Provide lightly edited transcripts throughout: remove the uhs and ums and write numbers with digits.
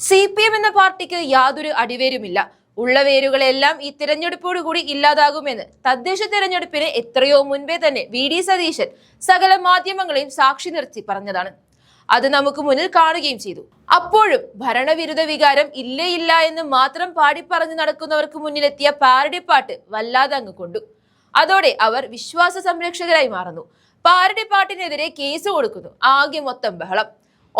CPM എന്ന പാർട്ടിക്ക് യാതൊരു അടിവേരുമില്ല. ഉള്ള വേരുകളെല്ലാം ഈ തിരഞ്ഞെടുപ്പോടുകൂടി ഇല്ലാതാകുമെന്ന് തദ്ദേശ തിരഞ്ഞെടുപ്പിന് എത്രയോ മുൻപേ തന്നെ VD സതീശൻ സകല മാധ്യമങ്ങളെയും സാക്ഷി നിർത്തി പറഞ്ഞതാണ്. അത് നമുക്ക് മുന്നിൽ കാണുകയും ചെയ്തു. അപ്പോഴും ഭരണവിരുദ്ധ വികാരം ഇല്ലേ ഇല്ല എന്ന് മാത്രം പാടിപ്പറഞ്ഞു നടക്കുന്നവർക്ക് മുന്നിലെത്തിയ പാരഡിപ്പാട്ട് വല്ലാതെ അങ്ങ് കൊണ്ടു. അതോടെ അവർ വിശ്വാസ സംരക്ഷകരായി മാറുന്നു. പാരഡിപ്പാട്ടിനെതിരെ കേസ് കൊടുക്കുന്നു. ആകെ മൊത്തം ബഹളം.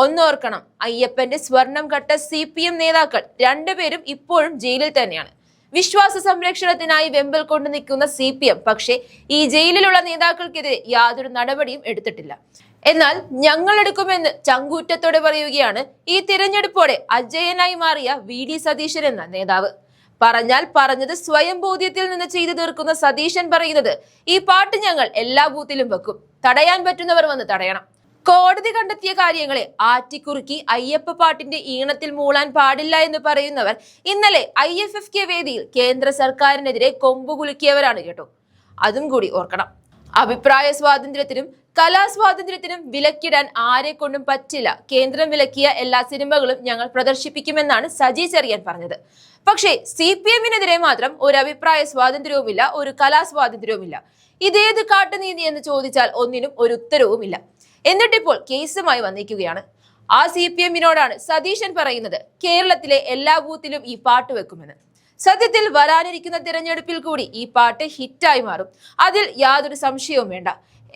ഒന്നോർക്കണം, അയ്യപ്പന്റെ സ്വർണം കട്ട CPM നേതാക്കൾ രണ്ടുപേരും ഇപ്പോഴും ജയിലിൽ തന്നെയാണ്. വിശ്വാസ സംരക്ഷണത്തിനായി വെമ്പൽ കൊണ്ടു നിൽക്കുന്ന CPM പക്ഷേ ഈ ജയിലിലുള്ള നേതാക്കൾക്കെതിരെ യാതൊരു നടപടിയും എടുത്തിട്ടില്ല. എന്നാൽ ഞങ്ങൾ എടുക്കുമെന്ന് ചങ്കൂറ്റത്തോടെ പറയുകയാണ് ഈ തിരഞ്ഞെടുപ്പോടെ അജയനായി മാറിയ VD സതീശൻ എന്ന നേതാവ്. പറഞ്ഞാൽ പറഞ്ഞത് സ്വയം ബോധ്യത്തിൽ നിന്ന് ചെയ്തു തീർക്കുന്ന സതീശൻ പറയുന്നത് ഈ പാട്ട് ഞങ്ങൾ എല്ലാ ബൂത്തിലും വെക്കും, തടയാൻ പറ്റുന്നവർ വന്ന് തടയണം. കോടതി കണ്ടെത്തിയ കാര്യങ്ങളെ ആറ്റിക്കുറുക്കി അയ്യപ്പ പാട്ടിന്റെ ഈണത്തിൽ മൂളാൻ പാടില്ല എന്ന് പറയുന്നവർ ഇന്നലെ IFFK വേദിയിൽ കേന്ദ്ര സർക്കാരിനെതിരെ കൊമ്പുകുലുക്കിയവരാണ് കേട്ടോ. അതും കൂടി ഓർക്കണം. അഭിപ്രായ സ്വാതന്ത്ര്യത്തിനും കലാസ്വാതന്ത്ര്യത്തിനും വിലക്കിടാൻ ആരെ കൊണ്ടും പറ്റില്ല. കേന്ദ്രം വിലക്കിയ എല്ലാ സിനിമകളും ഞങ്ങൾ പ്രദർശിപ്പിക്കുമെന്നാണ് സജി ചെറിയാൻ പറഞ്ഞത്. പക്ഷേ CPMനെതിരെ മാത്രം ഒരു അഭിപ്രായ സ്വാതന്ത്ര്യവുമില്ല, ഒരു കലാസ്വാതന്ത്ര്യവുമില്ല. ഇതേത് കാട്ടുനീതി എന്ന് ചോദിച്ചാൽ ഒന്നിനും ഒരു ഉത്തരവുമില്ല. എന്നിട്ടിപ്പോൾ കേസുമായി വന്നിരിക്കുകയാണ്. ആ CPMനോടാണ് സതീശൻ പറയുന്നത് കേരളത്തിലെ എല്ലാ ബൂത്തിലും ഈ പാട്ട് വെക്കുമെന്ന്. സത്യത്തിൽ വരാനിരിക്കുന്ന തിരഞ്ഞെടുപ്പിൽ കൂടി ഈ പാട്ട് ഹിറ്റായി മാറും, അതിൽ യാതൊരു സംശയവും വേണ്ട.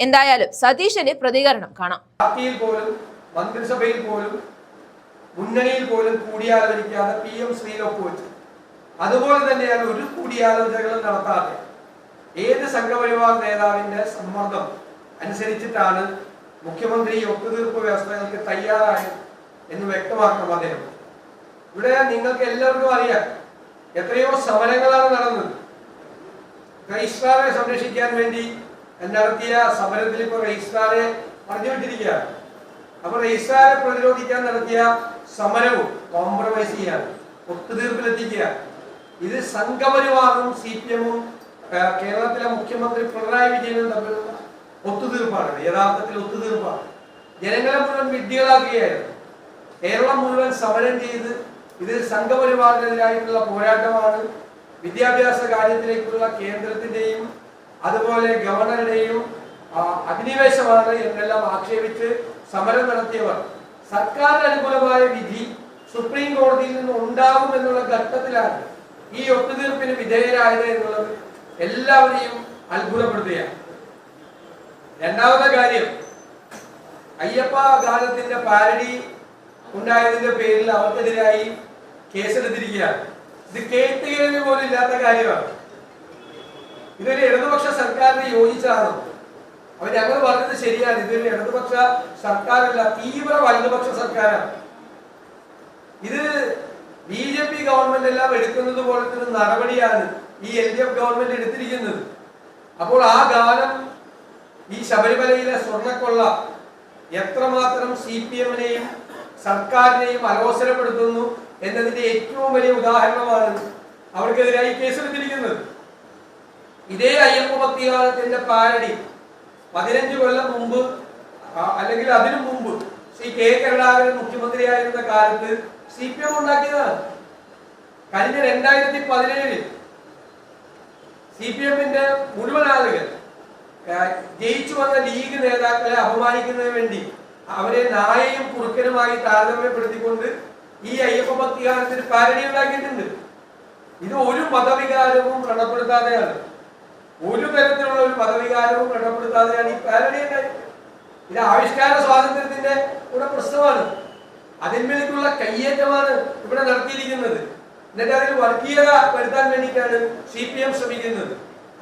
എന്തായാലും സതീശന്റെ പ്രതികരണം കാണാം. പാർട്ടിയിൽ പോലും മന്ത്രിസഭയിൽ പോലും മുന്നണിയിൽ പോലും കൂടിയാലോചിക്കാതെ PM ശ്രീയിൽ ഒപ്പുവെച്ചു. അതുപോലെ തന്നെയാണ് ഒരു കൂടിയാലോചനകളും നടത്താതെ ഏത് സംഘപരിവാർ നേതാവിന്റെ സമ്മർദ്ദം അനുസരിച്ചിട്ടാണ് മുഖ്യമന്ത്രി ഒത്തുതീർപ്പ് വ്യവസ്ഥകൾക്ക് തയ്യാറായി എന്ന് വ്യക്തമാക്കണം അദ്ദേഹം. ഇവിടെ നിങ്ങൾക്ക് എല്ലാവർക്കും അറിയാം എത്രയോ സമരങ്ങളാണ് നടന്നത്. രജിസ്ട്രാറെ സംരക്ഷിക്കാൻ വേണ്ടി നടത്തിയ സമരത്തിൽ ഇപ്പോൾ രജിസ്ട്രാറെ പറഞ്ഞുവിട്ടിരിക്കുകയാണ്. അപ്പൊ രജിസ്ട്രാറെ പ്രതിരോധിക്കാൻ നടത്തിയ സമരവും കോംപ്രമൈസ് ചെയ്യാണ്, ഒത്തുതീർപ്പിലെത്തിക്കുക. ഇത് സംഘപരിവാറും CPMഉം കേരളത്തിലെ മുഖ്യമന്ത്രി പിണറായി വിജയനും തമ്മിലുള്ള ഒത്തുതീർപ്പാണ്. യഥാർത്ഥത്തിൽ ഒത്തുതീർപ്പാണ്. ജനങ്ങളെ മുഴുവൻ വിഡ്ഢികളാക്കുകയായിരുന്നു. കേരളം മുഴുവൻ സമരം ചെയ്ത് ഇത് സംഘപരിവാറിനെതിരായിട്ടുള്ള പോരാട്ടമാണ്, വിദ്യാഭ്യാസ കാര്യത്തിലേക്കുള്ള കേന്ദ്രത്തിന്റെയും അതുപോലെ ഗവർണറുടെയും അധിനിവേശമാണ് എന്നെല്ലാം ആക്ഷേപിച്ച് സമരം നടത്തിയവർ സർക്കാരിന് അനുകൂലമായ വിധി സുപ്രീം കോടതിയിൽ നിന്ന് ഉണ്ടാകുമെന്നുള്ള ഘട്ടത്തിലാണ് ഈ ഒത്തുതീർപ്പിന് വിധേയരായത് എന്നുള്ളത് എല്ലാവരെയും അത്ഭുതപ്പെടുത്തുകയാണ്. രണ്ടാമത്തെ കാര്യം, അയ്യപ്പ ഗാനത്തിന്റെ പാരഡി ഉണ്ടായതിന്റെ പേരിൽ അവർക്കെതിരായി കേസെടുത്തിരിക്കുകയാണ്. ഇത് കേട്ടുകേൾവി പോലും ഇല്ലാത്ത കാര്യമാണ്. ഇതൊരു ഇടതുപക്ഷ സർക്കാരിന് യോജിച്ചതാണോ? അവർ ഞങ്ങൾ പറഞ്ഞത് ശരിയാണ്, ഇതൊരു ഇടതുപക്ഷ സർക്കാരല്ല, തീവ്ര വലതുപക്ഷ സർക്കാരാണ്. ഇത് BJP ഗവൺമെന്റ് എല്ലാം എടുക്കുന്നത് പോലത്തെ ഒരു നടപടിയാണ് ഈ LDF ഗവൺമെന്റ് എടുത്തിരിക്കുന്നത്. അപ്പോൾ ആ ഗാനം ഈ ശബരിമലയിലെ സ്വർണ്ണക്കൊള്ള എത്രമാത്രം CPMനെയും സർക്കാരിനെയും അലോസരപ്പെടുത്തുന്നു എന്നതിന്റെ ഏറ്റവും വലിയ ഉദാഹരണമാണ് അവർക്കെതിരായി കേസെടുത്തിരിക്കുന്നത്. ഇതേ അയ്യപ്പ ഭക്തിഗാനത്തിന്റെ പാരഡി 15 കൊല്ലം മുമ്പ് അല്ലെങ്കിൽ അതിനു മുമ്പ് ശ്രീ K കരുണാകരൻ മുഖ്യമന്ത്രിയായിരുന്ന കാലത്ത് CPM ഉണ്ടാക്കിയതാണ്. കഴിഞ്ഞ 2017 CPMന്റെ മുഴുവൻ ആളുകൾ ജയിച്ചു വന്ന ലീഗ് നേതാക്കളെ അപമാനിക്കുന്നതിന് വേണ്ടി അവരെ നായയും കുറുക്കനുമായി താരതമ്യപ്പെടുത്തിക്കൊണ്ട് ഈ അയ്യപ്പ ഭക്തിഗാനത്തിന് പാരഡി ഉണ്ടാക്കിയിട്ടുണ്ട്. ഇത് ഒരു മതവികാരവും വ്രണപ്പെടുത്താതെയാണ്, ഒരു തരത്തിലുള്ള ഒരു മതവികാരവും വ്രണപ്പെടുത്താതെയാണ് ഈ പാരഡി ഉണ്ടായത്. ഇത് ആവിഷ്കാര സ്വാതന്ത്ര്യത്തിന്റെ കൂടെ പ്രശ്നമാണ്. അതിന്മേലേക്കുള്ള കയ്യേറ്റമാണ് ഇവിടെ നടത്തിയിരിക്കുന്നത്. എന്നിട്ട് അതിൽ വർഗീയത വരുത്താൻ വേണ്ടിയിട്ടാണ് CPM ശ്രമിക്കുന്നത്.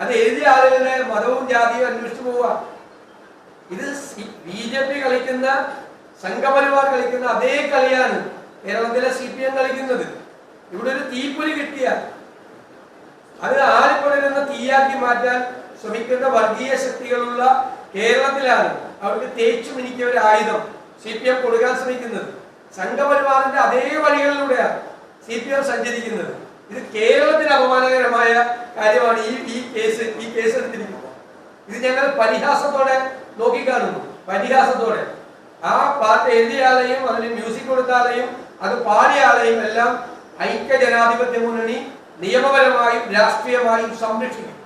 അത് എഴുതിയ ആളുകളുടെ മതവും ജാതിയും അന്വേഷിച്ചു പോവുക. ഇത് BJP കളിക്കുന്ന, സംഘപരിവാർ കളിക്കുന്ന അതേ കളിയാണ് കേരളത്തിലെ CPM കളിക്കുന്നത്. ഇവിടെ ഒരു തീപ്പൊരി കിട്ടിയാൽ അത് ആളിപ്പടരുന്ന തീയാക്കി മാറ്റാൻ ശ്രമിക്കുന്ന വർഗീയ ശക്തികളുള്ള കേരളത്തിലാണ് അവർക്ക് തേച്ചു മിനിക്കിയ ഒരു ആയുധം CPM കൊടുക്കാൻ ശ്രമിക്കുന്നത്. സംഘപരിവാറിന്റെ അതേ വഴികളിലൂടെയാണ് CPM സഞ്ചരിക്കുന്നത്. ഇത് കേരളത്തിന് അപമാനകരമായ കാര്യമാണ് ഈ കേസ് എടുത്തിരിക്കുന്നത്. ഇത് ഞങ്ങൾ പരിഹാസത്തോടെ നോക്കിക്കാണുന്നു. പരിഹാസത്തോടെ ആ പാട്ട് എഴുതിയ ആളെയും അതിന് മ്യൂസിക് കൊടുത്ത ആളെയും അത് പാടിയ ആളെയും എല്ലാം ഐക്യജനാധിപത്യ മുന്നണി നിയമപരമായും രാഷ്ട്രീയമായും സംരക്ഷിക്കും.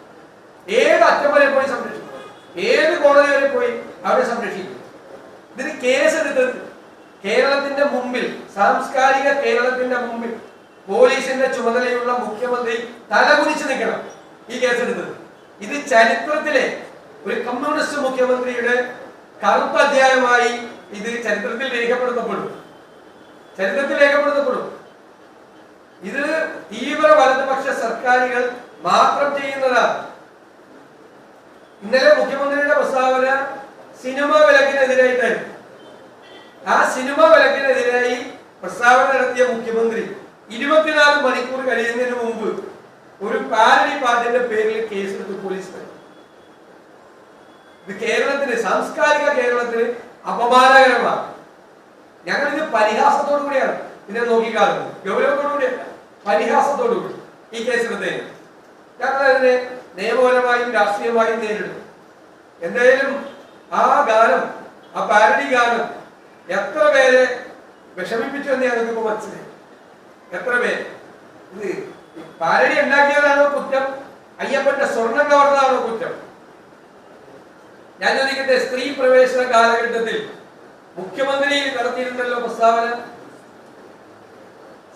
ഏത് അറ്റം വരെ പോയി സംരക്ഷിക്കും, ഏത് കോടതി വരെ പോയി അവരെ സംരക്ഷിക്കും. ഇതിന് കേസെടുത്തത് കേരളത്തിന്റെ മുമ്പിൽ, സാംസ്കാരിക കേരളത്തിന്റെ മുമ്പിൽ പോലീസിന്റെ ചുമതലയുള്ള മുഖ്യമന്ത്രി തലകുനിച്ച് നിൽക്കണം. ഈ കേസെടുത്തത് ഇത് ചരിത്രത്തിലെ ഒരു കമ്മ്യൂണിസ്റ്റ് മുഖ്യമന്ത്രിയുടെ കറുത്ത അധ്യായമായി ഇത് ചരിത്രത്തിൽ രേഖപ്പെടുത്തപ്പെടും. ഇത് തീവ്ര വലതുപക്ഷ സർക്കാരുകൾ മാത്രം ചെയ്യുന്നതാണ്. ഇന്നലെ മുഖ്യമന്ത്രിയുടെ പ്രസ്താവന സിനിമ വിലക്കിനെതിരായിട്ടായിരുന്നു. ആ സിനിമ വിലക്കിനെതിരായി പ്രസ്താവന നടത്തിയ മുഖ്യമന്ത്രി 24 മണിക്കൂർ കഴിയുന്നതിന് മുമ്പ് ഒരു പാരഡി പാട്ടിന്റെ പേരിൽ കേസെടുത്ത് പോലീസ്. ഇത് കേരളത്തിന്, സാംസ്കാരിക കേരളത്തിന് അപമാനകരമാണ്. ഞങ്ങൾ ഇത് പരിഹാസത്തോടു കൂടിയാണ് ഇതിനെ നോക്കിക്കാണുന്നത്, ഗൗരവത്തോടു കൂടിയല്ല, പരിഹാസത്തോടു കൂടി ഈ കേസെടുത്തതിന് ഞങ്ങൾ അതിനെ നിയമപരമായും രാഷ്ട്രീയമായും നേരിടും. എന്തായാലും ആ ഗാനം, ആ പാരഡി ഗാനം എത്ര പേരെ വിഷമിപ്പിച്ചു എന്ന് ഞങ്ങൾക്ക് ഇപ്പൊ മനസ്സിലായി. എത്ര പേര് ഇത് പാരഡി ഉണ്ടാക്കിയതാണോ കുറ്റം, അയ്യപ്പന്റെ സ്വർണം കവർന്നതാണോ കുറ്റം? ഞാൻ ചോദിക്കട്ടെ, സ്ത്രീ പ്രവേശന കാലഘട്ടത്തിൽ മുഖ്യമന്ത്രി നടത്തിയിരുന്നല്ലോ പ്രസ്താവന.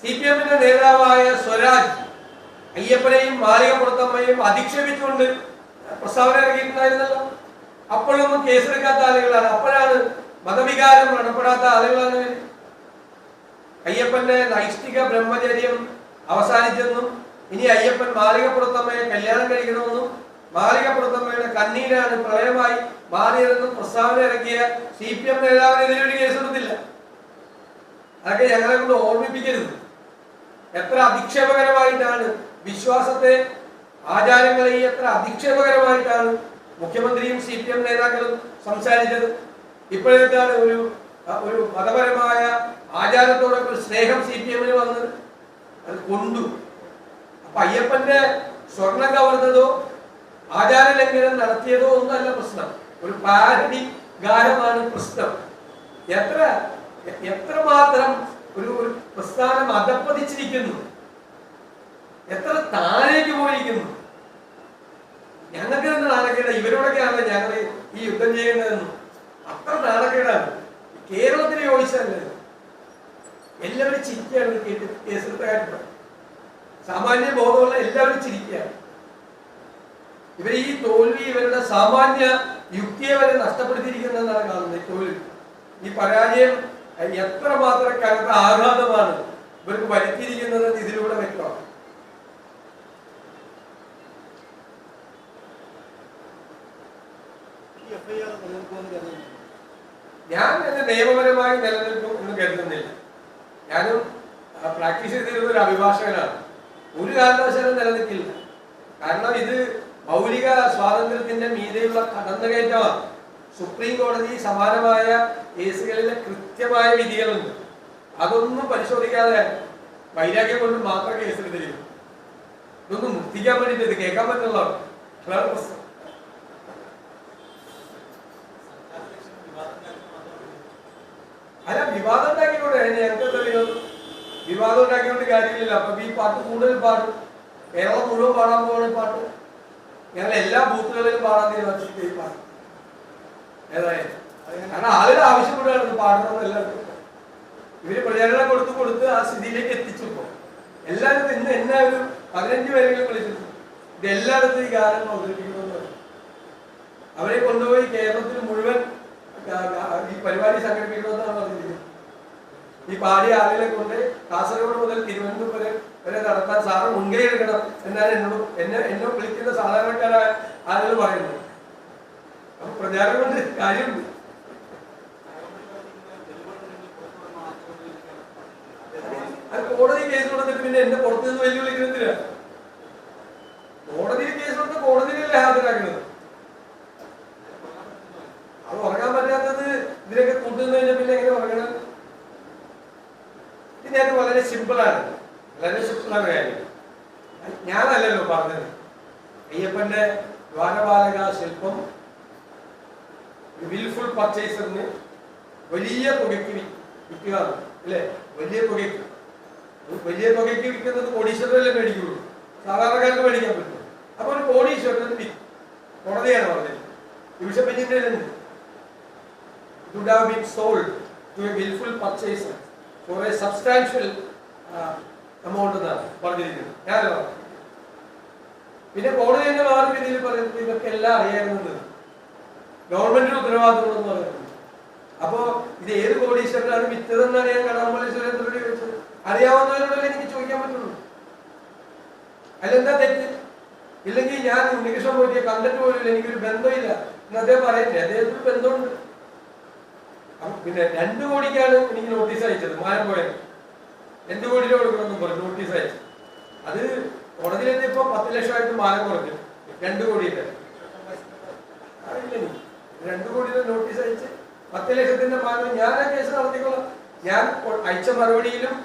CPM-ന്റെ നേതാവായ സ്വരാജ് അയ്യപ്പനെയും മാളികപ്പുറത്തമ്മയെയും അധിക്ഷേപിച്ചുകൊണ്ട് പ്രസ്താവന ഇറങ്ങിയിട്ടുണ്ടായിരുന്നല്ലോ. അപ്പോഴൊന്നും കേസെടുക്കാത്ത ആളുകളാണ്, അപ്പോഴാണ് മതവികാരം ഇടപെടാത്ത ആളുകളാണ്. അയ്യപ്പന്റെ നൈഷ്ഠിക ബ്രഹ്മചര്യം അവസാനിച്ചെന്നും ഇനി അയ്യപ്പൻ മാളികപ്പുറത്തമ്മയെ കല്യാണം കഴിക്കണമെന്നും മാളികപ്പുറത്തമ്മയുടെ കണ്ണീരാണ് പ്രളയമായി മാറിയതെന്നും പ്രസ്താവന ഇറക്കിയ CPM നേതാവിനെതിരെ ഒരു കേസെടുത്തില്ല. അതൊക്കെ ഞങ്ങളെ കൊണ്ട് ഓർമ്മിപ്പിക്കരുത്. എത്ര അധിക്ഷേപകരമായിട്ടാണ് വിശ്വാസത്തെ, ആചാരങ്ങളെ എത്ര അധിക്ഷേപകരമായിട്ടാണ് മുഖ്യമന്ത്രിയും CPM നേതാക്കളും സംസാരിച്ചത്. ഇപ്പോഴേക്കാണ് ഒരു മതപരമായ ആചാരത്തോടൊക്കെ ഒരു സ്നേഹം CPM-ന് വന്നത്, അത് കൊണ്ടു. അപ്പൊ അയ്യപ്പന്റെ സ്വർണം കവർന്നതോ ആചാര ലംഘനം നടത്തിയതോ ഒന്നല്ല പ്രശ്നം, ഒരു പാരഡി ഗാനമാണ് പ്രശ്നം. എത്രമാത്രം ഒരു പ്രസ്ഥാനം അധപ്പതിച്ചിരിക്കുന്നു, എത്ര താഴേക്ക് പോയിരിക്കുന്നു. ഞങ്ങൾക്ക് തന്നെ നാണക്കേടാണ്, ഇവരോടൊക്കെയാണല്ലോ ഞങ്ങൾ ഈ യുദ്ധം ചെയ്യുന്നതെന്ന്. അത്ര നാണക്കേടാണ്. കേരളത്തിന് യോജിച്ചല്ലേ. എല്ലാവരും ചിരിക്കുകയാണ് കേട്ട് കേസെടുത്ത കാര്യം. സാമാന്യ ബോധമുള്ള എല്ലാവരും ചിരിക്കുകയാണ്. ഇവർ ഈ തോൽവി ഇവരുടെ സാമാന്യ യുക്തിയെ വരെ നഷ്ടപ്പെടുത്തിയിരിക്കുന്നതെന്നാണ് കാണുന്നത്. ഈ തോൽവി, ഈ പരാജയം എത്രമാത്രം കനത്ത ആഘാതമാണ് ഇവർക്ക് വരുത്തിയിരിക്കുന്നത് ഇതിലൂടെ വ്യക്തമാണ്. ഞാൻ എന്നെ നിയമപരമായി നിലനിൽക്കും എന്ന് കരുതുന്നില്ല. ഞാനും പ്രാക്ടീസ് ചെയ്തിരുന്ന ഒരു അഭിഭാഷകനാണ്. ഒരു കാരണവശാലും നിലനിൽക്കില്ല. കാരണം ഇത് മൗലിക സ്വാതന്ത്ര്യത്തിന്റെ മീതെയുള്ള കടന്നുകയറ്റമാണ്. സുപ്രീം കോടതി സമാനമായ കേസുകളിലെ കൃത്യമായ വിധികളുണ്ട്. അതൊന്നും പരിശോധിക്കാതെ വൈരാഗ്യം കൊണ്ട് മാത്രം കേസെടുത്തിരിക്കും. ഇതൊന്നും നിർത്തിക്കാൻ വേണ്ടിയിട്ട് ഇത് കേൾക്കാൻ പറ്റുന്നതാണ്. അതാണ് പ്രശ്നം. അല്ല, വിവാദം ഉണ്ടാക്കിക്കൊണ്ട് ഞങ്ങൾക്ക് എന്താ വിവാദം ഉണ്ടാക്കിക്കൊണ്ട് കാര്യമില്ല. അപ്പൊ ഈ പാട്ട് കൂടുതൽ പാടും, കേരളം മുഴുവൻ പാടാൻ പോകുന്ന പാട്ട് ഞങ്ങൾ എല്ലാ ബൂത്തുകളിലും പാടാൻ തീരുമാനിച്ചിട്ട് ഈ പാട്ട് ഏതായാലും. കാരണം ആളുകൾ ആവശ്യപ്പെടുകയാണ് പാടണമെന്ന് എല്ലാവർക്കും. ഇവര് പ്രചാരണം കൊടുത്ത് ആ സ്ഥിതിയിലേക്ക് എത്തിച്ചപ്പോ എല്ലാവരും ഇന്ന് എന്നെ ഒരു 15 പേരെങ്കിലും വിളിച്ചിട്ടുണ്ട്. ഇത് എല്ലായിടത്തും ഈ ഗാനം അവതരിപ്പിക്കണമെന്ന് പറഞ്ഞു. അവരെ കൊണ്ടുപോയി കേരളത്തിൽ മുഴുവൻ ഈ പരിപാടി സംഘടിപ്പിക്കണമെന്നാണ് പറഞ്ഞിരിക്കുന്നത്. ഈ പാടിയ ആളുകളെ കൊണ്ട് കാസർഗോഡ് മുതൽ തിരുവനന്തപുരം വരെ നടത്താൻ സാറ് മുൻകൈ എടുക്കണം എന്നാണ് എന്നെ വിളിക്കുന്ന സാധാരണക്കാരായ ആളുകൾ പറയുന്നത്. അപ്പൊ പ്രചാരണം കൊണ്ട് കാര്യമുണ്ട്. അത് കോടതി കേസ് കൊടുത്തിട്ട് പിന്നെ എന്നെ പുറത്തു നിന്ന് വെല്ലുവിളിക്കുന്നതിനാ. കോടതിയിൽ കേസ് കൊടുത്ത് കോടതിയിലല്ലേ ഹാജരാക്കുന്നത്. അത് ഉറങ്ങാൻ പറ്റാത്തത് ഇതിനൊക്കെ കൂട്ടുന്നതിന് പിന്നെ എങ്ങനെ ഉറങ്ങണം? ഇതിനകത്ത് വളരെ സിമ്പിളാണ് കാര്യം. ഞാനല്ലല്ലോ പറഞ്ഞത്. അയ്യപ്പന്റെ ദ്വാരപാലക ശില്പം വിൽഫുൾ പർച്ചേസറിന് വലിയ തുകയ്ക്ക് വിൽക്കുക. അല്ലേ? വലിയ തുകയ്ക്ക് വിൽക്കുന്നത് കോടീശ്വരല്ലേ മേടിക്കുള്ളൂ, സാധാരണക്കാർക്ക് മേടിക്കാൻ പറ്റും. അപ്പൊ ഒരു കോടീശ്വരൻ കോടതിയാണ് പറഞ്ഞത്, ഡിവിഷൻ ബെഞ്ചിന്റെ would have been sold to a willful purchaser for a substantial amount എന്നാണ് പറഞ്ഞിരിക്കുന്നത്. ഞാനല്ല പറഞ്ഞു. പിന്നെ കോടതി തന്നെ വേറെ രീതിയിൽ പറയുന്നത് ഇതൊക്കെ എല്ലാം അറിയാവുന്നത് ഗവൺമെന്റിന്റെ ഉത്തരവാദിത്തം പറയുന്നത്. അപ്പോ ഇത് ഏത് കോടീശ്വരനാണ് വിറ്റതെന്നാണ് ഞാൻ കടകംപള്ളി സുരേന്ദ്രനോട് ചോദിച്ചത്. അറിയാവുന്നവരോടല്ലേ എനിക്ക് ചോദിക്കാൻ പറ്റുള്ളൂ. അതിലെന്താ തെറ്റ്? ഇല്ലെങ്കിൽ ഞാൻ ഉണ്ണികൃഷ്ണൻ പോയിട്ട് കണ്ടിട്ട് പോലില്ല, എനിക്കൊരു ബന്ധമില്ല എന്ന് അദ്ദേഹം പറയില്ലേ. അദ്ദേഹത്തിന് ബന്ധമുണ്ട്. പിന്നെ 2 കോടിക്കാണ് എനിക്ക് നോട്ടീസ് അയച്ചത്. മാനം പോയത് 2 കോടി രൂപ കൊടുക്കണമെന്നും പറഞ്ഞു നോട്ടീസ് അയച്ചു. അത് കോടതിയിലെത്തിയപ്പോ 10 ലക്ഷമായിട്ട് മാനം കുറഞ്ഞു. 2 കോടിയുടെ അറിയില്ല, എനിക്ക് 2 കോടിയുടെ നോട്ടീസ് അയച്ച് 10 ലക്ഷത്തിന്റെ മാനം. ഞാൻ ആ കേസ് നടത്തിക്കൊള്ളാം. ഞാൻ അയച്ച മറുപടിയിലും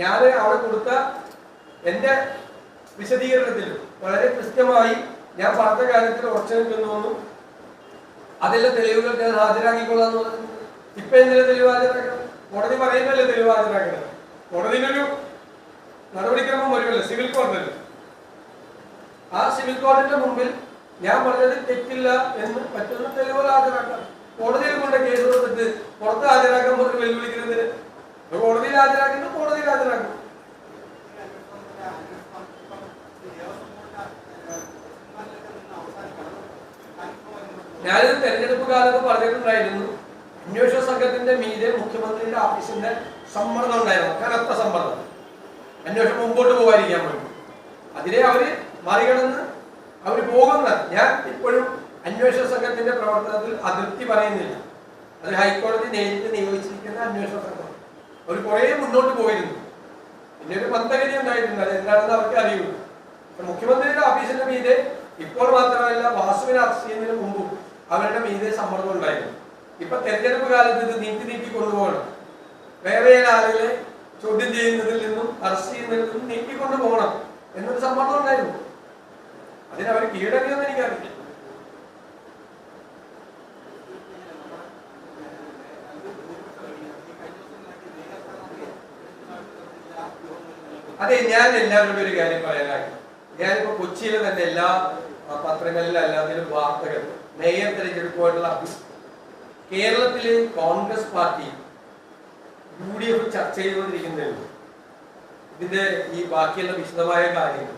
ഞാൻ അവിടെ കൊടുത്ത എന്റെ വിശദീകരണത്തിലും വളരെ കൃത്യമായി ഞാൻ പറഞ്ഞ കാര്യത്തിൽ ഉറച്ചു നിൽക്കുന്നുവെന്നും അതെല്ലാം തെളിവുകൾ ഞാൻ ഹാജരാക്കിക്കൊള്ളാന്ന് പറഞ്ഞു. ഇപ്പൊ എന്തിനാ തെളിവ് ഹാജരാക്കണം? കോടതി പറയുന്നല്ലേ തെളിവ് ഹാജരാക്കണം. കോടതിയിലൊരു നടപടിക്രമം വരുമല്ലോ, സിവിൽ കോടതിയിൽ. ആ സിവിൽ കോടതിന്റെ മുമ്പിൽ ഞാൻ പറഞ്ഞത് തെറ്റില്ല എന്ന് പറ്റുന്ന തെളിവുകൾ ഹാജരാക്കണം. കോടതിയിൽ കൊണ്ട് കേസ് കൊടുത്തിട്ട് പുറത്ത് ഹാജരാക്കാൻ പറഞ്ഞ് വെല്ലുവിളിക്കുന്നതിന് കോടതിയിൽ ഹാജരാക്കുന്നത് കോടതിയിൽ ഹാജരാക്കണം. ഞാനിത് തെരഞ്ഞെടുപ്പ് കാലത്ത് പറഞ്ഞിട്ടുണ്ടായിരുന്നു, അന്വേഷണ സംഘത്തിന്റെ മീതെ മുഖ്യമന്ത്രിയുടെ ഓഫീസിന്റെ സമ്മർദ്ദം ഉണ്ടായിരുന്നു, കനത്ത സമ്മർദ്ദം, അന്വേഷണം മുമ്പോട്ട് പോകാതിരിക്കാൻ വേണ്ടി. അതിനെ അവര് മറികടന്ന് അവര് പോകുന്ന. ഞാൻ ഇപ്പോഴും അന്വേഷണ സംഘത്തിന്റെ പ്രവർത്തനത്തിൽ അതൃപ്തി പറയുന്നില്ല. അത് ഹൈക്കോടതി നേരിട്ട് നിയോഗിച്ചിരിക്കുന്ന അന്വേഷണ സംഘം അവർ കുറെ മുന്നോട്ട് പോയിരുന്നു. പിന്നെ ഒരു മന്ദഗതി ഉണ്ടായിട്ടുണ്ട്, അത് എന്താണെന്ന് അവർക്ക് അറിയുള്ളൂ. മുഖ്യമന്ത്രിയുടെ ഓഫീസിന്റെ മീതെ ഇപ്പോൾ മാത്രമല്ല വാസുവിനെ അറസ്റ്റ് ചെയ്യുന്നതിന് മുമ്പും അവരുടെ മീതെ സമ്മർദ്ദം ഉണ്ടായിരുന്നു. ഇപ്പൊ തെരഞ്ഞെടുപ്പ് കാലത്ത് ഇത് നീട്ടി കൊണ്ടുപോകണം, വേറെ ആളുകളെ ചോദ്യം ചെയ്യുന്നതിൽ നിന്നും അറസ്റ്റ് ചെയ്യുന്നതിൽ നിന്നും നീട്ടിക്കൊണ്ടു പോകണം എന്നൊരു സമ്മർദ്ദം ഉണ്ടായിരുന്നു. അതിനവർ കീഴടങ്ങിയെന്ന് എനിക്കറിയില്ല. അതെ, ഞാൻ എല്ലാവരോടും ഒരു കാര്യം പറയാനായി. ഞാനിപ്പോ കൊച്ചിയിലെ തന്നെ എല്ലാ പത്രങ്ങളിലും എല്ലാത്തിലും വാർത്തകൾ മേയർ തെരഞ്ഞെടുപ്പുമായിട്ടുള്ള കേരളത്തില് കോൺഗ്രസ് പാർട്ടി UDF ചർച്ച ചെയ്തുകൊണ്ടിരിക്കുന്നുണ്ട്. ഇതിന്റെ ഈ ബാക്കിയുള്ള വിശദമായ കാര്യങ്ങൾ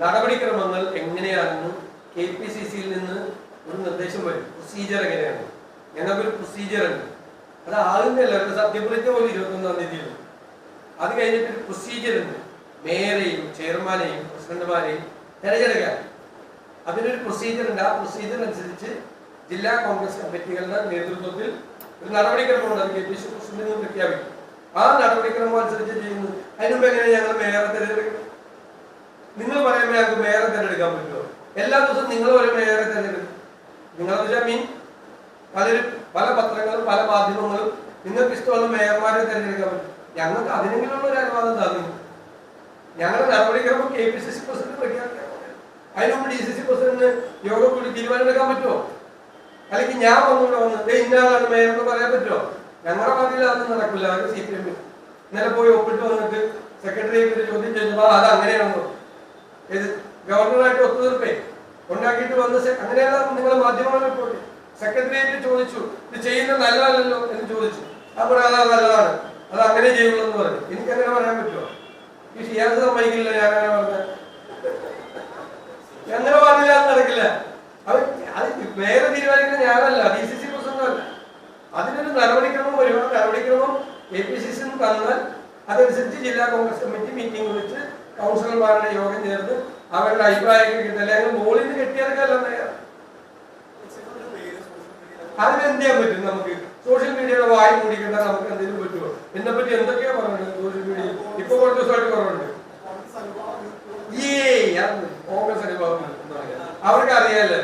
നടപടിക്രമങ്ങൾ എങ്ങനെയാണെന്ന് KPCCയിൽ നിന്ന് ഒരു നിർദ്ദേശം വരും. പ്രൊസീജിയർ എങ്ങനെയാണ്? ഞങ്ങൾക്കൊരു പ്രൊസീജിയർ ഉണ്ട്. അത് ആകുന്നില്ല, ഒരു സത്യപ്രതിജ്ഞ പോലും 21-ാം തീയതിയിൽ. അത് കഴിഞ്ഞിട്ടൊരു പ്രൊസീജിയർ ഉണ്ട്. മേയറെയും ചെയർമാനെയും പ്രസിഡന്റുമാരെയും തിരഞ്ഞെടുക്കാൻ അതിനൊരു പ്രൊസീജിയർ ഉണ്ട്. ആ പ്രൊസീജിയർ അനുസരിച്ച് ജില്ലാ കോൺഗ്രസ് കമ്മിറ്റികളുടെ നേതൃത്വത്തിൽ ഒരു നടപടിക്രമമുണ്ട്. അത് KPCC പ്രസിഡന്റിന് പ്രഖ്യാപിക്കും. ആ നടപടിക്രമം അനുസരിച്ച് ചെയ്യുന്നു. അതിനുമുമ്പ് എങ്ങനെ ഞങ്ങൾ മേയറെ തിരഞ്ഞെടുക്കും? നിങ്ങൾ പറയുമ്പോൾ ഞങ്ങൾക്ക് മേയറെ തിരഞ്ഞെടുക്കാൻ പറ്റുമോ? എല്ലാ ദിവസവും നിങ്ങൾ ഒരു മേയറെ തിരഞ്ഞെടുക്കും. നിങ്ങളെന്ന് മീൻ പല പത്രങ്ങളും പല മാധ്യമങ്ങളും നിങ്ങൾക്ക് ഇഷ്ടമുള്ള മേയർമാരെ തിരഞ്ഞെടുക്കാൻ പറ്റും. ഞങ്ങൾക്ക് അതിനെങ്കിലുള്ള ഒരു അനുവാദം തന്നു. ഞങ്ങളുടെ നടപടിക്രമം KPCC പ്രസിഡന്റ് പ്രഖ്യാപിക്കാൻ. അതിനുമുമ്പ് DCC പ്രസിഡന്റിന് യോഗം കൂടി തീരുമാനമെടുക്കാൻ പറ്റുമോ? അല്ലെങ്കിൽ ഞാൻ വന്നിട്ട് ഇന്നാളാണ് മേയർ എന്ന് പറയാൻ പറ്റുമോ? ഞങ്ങളുടെ പാർട്ടിയിൽ അതൊന്നും നടക്കില്ല. അത് CPM ഇന്നലെ പോയി ഒപ്പിട്ട് വന്നിട്ട് സെക്രട്ടറിയേറ്റ് ചോദ്യം ചോദിച്ചപ്പോൾ അത് അങ്ങനെയാണെന്നോ, ഇത് ഗവർണറായിട്ട് ഒത്തുതീർപ്പേ ഉണ്ടാക്കിയിട്ട് വന്ന് അങ്ങനെയല്ല നിങ്ങൾ മാധ്യമങ്ങൾ റിപ്പോർട്ട്. സെക്രട്ടറിയേറ്റ് ചോദിച്ചു ഇത് ചെയ്യുന്നത് നല്ലതല്ലല്ലോ എന്ന് ചോദിച്ചു. അപ്പോൾ അത് നല്ലതാണ്, അത് അങ്ങനെ ചെയ്യുള്ളൂ എന്ന് പറഞ്ഞു. എനിക്കങ്ങനെ പറയാൻ പറ്റുമോ? ഈ ഷിയാസ് സമ്മതിക്കില്ല. ഞാനങ്ങനെ പറഞ്ഞ അങ്ങനെ പറഞ്ഞില്ല, അത് നടക്കില്ല. അത് വേറെ തീരുമാനിക്കുന്ന ഞാനല്ല, DCC പ്രസിഡന്റല്ല. അതിനൊരു നടപടിക്രമം വരും. ആ നടപടിക്രമം KPCC തന്നാൽ അതനുസരിച്ച് ജില്ലാ കോൺഗ്രസ് കമ്മിറ്റി മീറ്റിംഗ് വിളിച്ച് കൗൺസിലർമാരുടെ യോഗം ചേർന്ന് അവരുടെ അഭിപ്രായമൊക്കെ കിട്ടില്ല. ഞങ്ങൾ മോളിൽ നിന്ന് കെട്ടിയെടുക്കല്ല മേയർ. അതിനെന്ത് ചെയ്യാൻ പറ്റും? നമുക്ക് സോഷ്യൽ മീഡിയയുടെ വായി മൂടിക്കിട്ടാൽ നമുക്ക് എന്തെങ്കിലും പറ്റുമോ? എന്നെ പറ്റി എന്തൊക്കെയാ പറയുന്നത് സോഷ്യൽ മീഡിയയിൽ? ഇപ്പൊ കുറച്ച് ദിവസമായിട്ട് കുറവുണ്ട്. കോൺഗ്രസ് അനുഭവം അവർക്ക് അറിയാല്ലേ.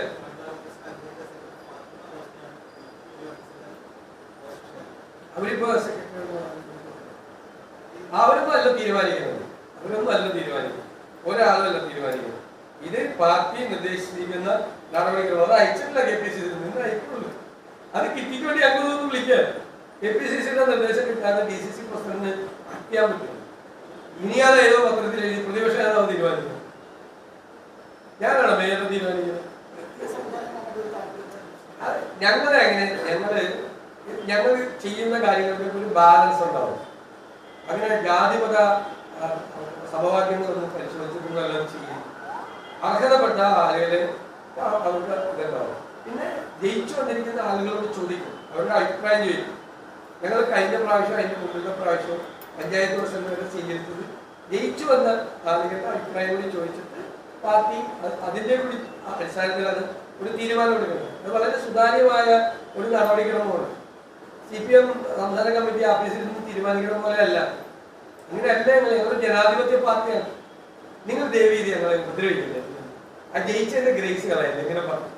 അവരിപ്പോ അവരൊന്നും അല്ല തീരുമാനിക്കുന്നത്. ഒരാളല്ല തീരുമാനിക്കുന്നത്. ഇത് പാർട്ടി നിർദ്ദേശിച്ചിരിക്കുന്ന നടപടിക്രമം. അത് അയച്ചിട്ടില്ല KPCC നിന്ന് അയക്കുള്ളൂ. അത് കിട്ടിക്ക് വേണ്ടി അങ്ങോട്ടൊന്നും വിളിക്കുക. KPCCയുടെ നിർദ്ദേശം കിട്ടാതെ DCC പ്രസിഡന്റിന് ആക്ട് ചെയ്യാൻ പറ്റില്ല. ഇനി അത് ഏതോ പത്രത്തിൽ എഴുതി പ്രതിപക്ഷ നേതാവ് തീരുമാനിക്കുന്നത്. ഞാനാണ് മേയർ തീരുമാനിക്കുന്നത്. ഞങ്ങൾ ചെയ്യുന്ന കാര്യങ്ങൾക്ക് ഒരു ബാലൻസ് ഉണ്ടാവും. അങ്ങനെ ജാതിമത സമവാക്യങ്ങളൊന്നും പരിശോധിച്ചിട്ടുള്ളതെല്ലാം ചെയ്യും. അർഹതപ്പെട്ട ആളുകളെ അവർക്ക് ഇതുണ്ടാവും. പിന്നെ ജയിച്ചു വന്നിരിക്കുന്ന ആളുകളോട് ചോദിക്കും, അവരുടെ അഭിപ്രായം ചോദിക്കും. ഞങ്ങൾ കഴിഞ്ഞ പ്രാവശ്യം അതിന്റെ മുമ്പത്തെ പ്രാവശ്യം പഞ്ചായത്ത് പ്രസിഡന്റ് സ്വീകരിച്ചത് ജയിച്ചു വന്ന ആളുകളുടെ അഭിപ്രായം കൂടി ചോദിച്ചിട്ട് പാർട്ടി അതിന്റെ കൂടി അടിസ്ഥാനത്തിൽ അത് ഒരു തീരുമാനം എടുക്കുന്നത്. അത് വളരെ സുതാര്യമായ ഒരു നടപടിക്രമമാണ്. CPM സംസ്ഥാന കമ്മിറ്റി ഓഫീസിൽ നിന്ന് തീരുമാനിക്കുന്ന പോലെയല്ല. അങ്ങനെയല്ല. ഞങ്ങൾ ജനാധിപത്യ പാർട്ടിയാണ്. നിങ്ങൾ ദേവീതി ഞങ്ങളെ ഉപദ്രവിക്കില്ല. ആ ജയിച്ചതിന്റെ ഗ്രേസ് കളയല്ല. ഇങ്ങനെ പറഞ്ഞു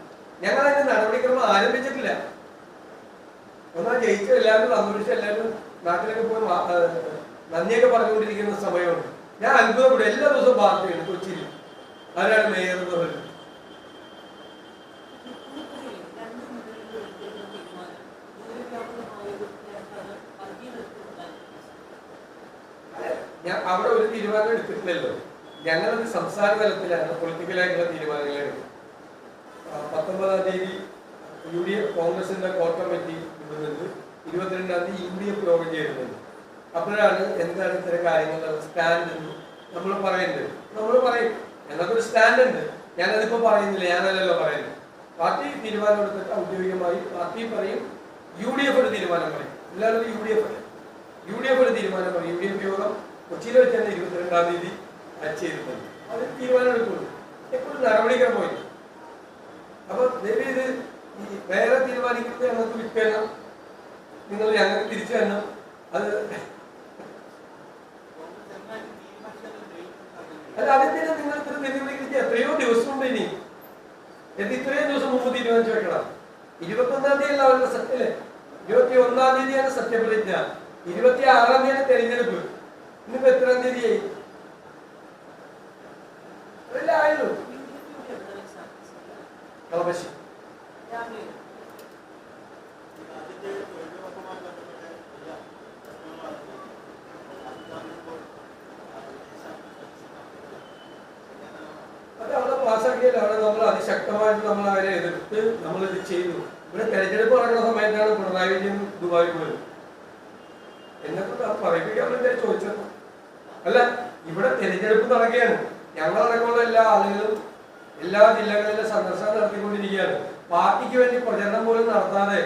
ഞങ്ങൾ അതിന്റെ നടപടിക്രമം ആരംഭിച്ചിട്ടില്ല. ഒന്നാം ജയിച്ച എല്ലാവരും സന്തോഷിച്ച എല്ലാവരും നാട്ടിലൊക്കെ പോയി നന്ദിയൊക്കെ പറഞ്ഞുകൊണ്ടിരിക്കുന്ന സമയമുണ്ട്. ഞാൻ അത്ഭുതപ്പെടും. എല്ലാ ദിവസവും വാർത്തയുണ്ട് കൊച്ചിയിൽ ആരാണ് മേയർ എന്ന് പറയുന്നത്. അവിടെ ഒരു തീരുമാനം എടുത്തിട്ടില്ലല്ലോ. ഞങ്ങളത് സംസ്ഥാന തലത്തിലാണ് പൊളിറ്റിക്കലായിട്ടുള്ള തീരുമാനങ്ങൾ എടുക്കുന്നത്. 19-ാം തീയതി UDF കോൺഗ്രസിന്റെ കോർ കമ്മിറ്റി ഇടുന്നുണ്ട്. 22-ാം തീയതി UDF യോഗം ചേരുന്നുണ്ട്. അപ്പോഴാണ് എന്താണ് ഇത്തരം കാര്യങ്ങളുടെ സ്റ്റാൻഡ് നമ്മൾ പറയുന്നത്. നമ്മൾ പറയും ഞങ്ങൾക്കൊരു സ്റ്റാൻഡ് ഉണ്ട്. ഞാനതിപ്പോ പറയുന്നില്ല, ഞാനല്ലല്ലോ പറയുന്നത്. പാർട്ടി തീരുമാനം എടുത്തിട്ട് ഔദ്യോഗികമായി പാർട്ടി പറയും. UDF ഒരു തീരുമാനം പറയും. എല്ലാവരും UDF ഒരു തീരുമാനം പറയും. UDF യോഗം കൊച്ചിയിൽ വെച്ചാണ് 22-ാം തീയതി ചെയ്തിട്ടുണ്ട്. അത് തീരുമാനം എടുക്കുള്ളൂ. എപ്പോഴും നടപടിക്രമം പോയി. അപ്പൊ ദേവി ഇത് ഈ വേറെ തീരുമാനിക്കുന്നത് ഞങ്ങൾക്ക് വിൽക്കണം, നിങ്ങൾ ഞങ്ങൾക്ക് തിരിച്ചു തരണം. അത് അല്ല, അതിന്റെ നിങ്ങൾ ഇത്ര വെല്ലുവിളിക്ക് എത്രയോ ദിവസം ഉണ്ട്. ഇനി ഇത്രയും ദിവസം മുമ്പ് തീരുമാനിച്ചു വെക്കണം. 21-ാം തീയതി അല്ല അവരുടെ സത്യല്ലേ? 21-ാം തീയതിയാണ് സത്യപ്രതിജ്ഞ. 26-ാം തീയതിയാണ് തെരഞ്ഞെടുപ്പ്. ഇന്നിപ്പോ എത്രാം തീയതിയായി? അതെല്ലാം ആയല്ലോ. കളമശ്ശി അത് അവിടെ പാസ്സാക്കിയാൽ അവിടെ നമ്മൾ അതിശക്തമായിട്ട് നമ്മൾ അവരെ എതിർത്ത് നമ്മളിത് ചെയ്തു. ഇവിടെ തെരഞ്ഞെടുപ്പ് നടക്കുന്ന സമയത്താണ് പിണറായി വിജയൻ ദുബായി പോയത്. എന്നൊക്കെ പറയിപ്പിക്കാൻ വേണ്ടി ചോദിച്ചത് അല്ല. ഇവിടെ തെരഞ്ഞെടുപ്പ് നടക്കുകയാണ്. ഞങ്ങളടക്കമുള്ള എല്ലാ ആളുകളും എല്ലാ ജില്ലകളിലും സന്ദർശനം നടത്തിക്കൊണ്ടിരിക്കുകയാണ്. പാർട്ടിക്ക് വേണ്ടി പ്രചരണം പോലും നടത്താതെ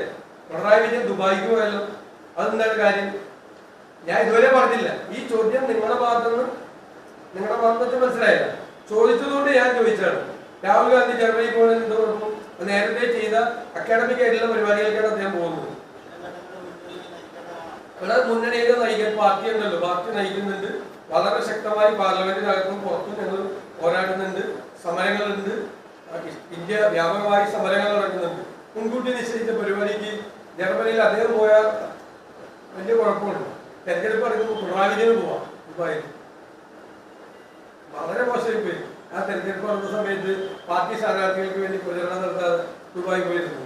പിണറായി വിജയൻ ദുബായിക്ക് പോയല്ലോ. അതെന്താണ് കാര്യം? ഞാൻ ഇതുവരെ പറഞ്ഞില്ല. ഈ ചോദ്യം നിങ്ങളുടെ ഭാഗത്തുനിന്ന് മനസ്സിലായില്ല. ചോദിച്ചതുകൊണ്ട് ഞാൻ ചോദിച്ചാണ്. രാഹുൽ ഗാന്ധി ജർമ്മനിയിൽ പോകുന്നതിന് എന്ത് കുഴപ്പം? നേരത്തെ ചെയ്ത അക്കാഡമിക് ആയിട്ടുള്ള പരിപാടികൾക്കാണ് അദ്ദേഹം പോകുന്നത്. ഇവിടെ മുന്നണിയിൽ നയിക്കാൻ പാർട്ടി ഉണ്ടല്ലോ. പാർട്ടി നയിക്കുന്നുണ്ട്. വളരെ ശക്തമായി പാർലമെന്റിനകത്തും പുറത്തും ഞങ്ങൾ പോരാടുന്നുണ്ട്. സമരങ്ങളുണ്ട്. ഇന്ത്യ വ്യാപകമായി സമരങ്ങൾ നടക്കുന്നുണ്ട്. മുൻകൂട്ടി നിശ്ചയിച്ച പരിപാടിക്ക് ജർമ്മനിയിൽ അദ്ദേഹം പോയാൽ വലിയ കുഴപ്പമുണ്ട്. തെരഞ്ഞെടുപ്പ് നടക്കുമ്പോൾ പിണറായി വിജയന് പോവാം ദുബായിൽ. വളരെ മോശമായി പോയി. ആ തെരഞ്ഞെടുപ്പ് നടന്ന സമയത്ത് പാർട്ടി സ്ഥാനാർത്ഥികൾക്ക് വേണ്ടി പ്രചരണം നടത്താതെ ദുബായി പോയിരുന്നു.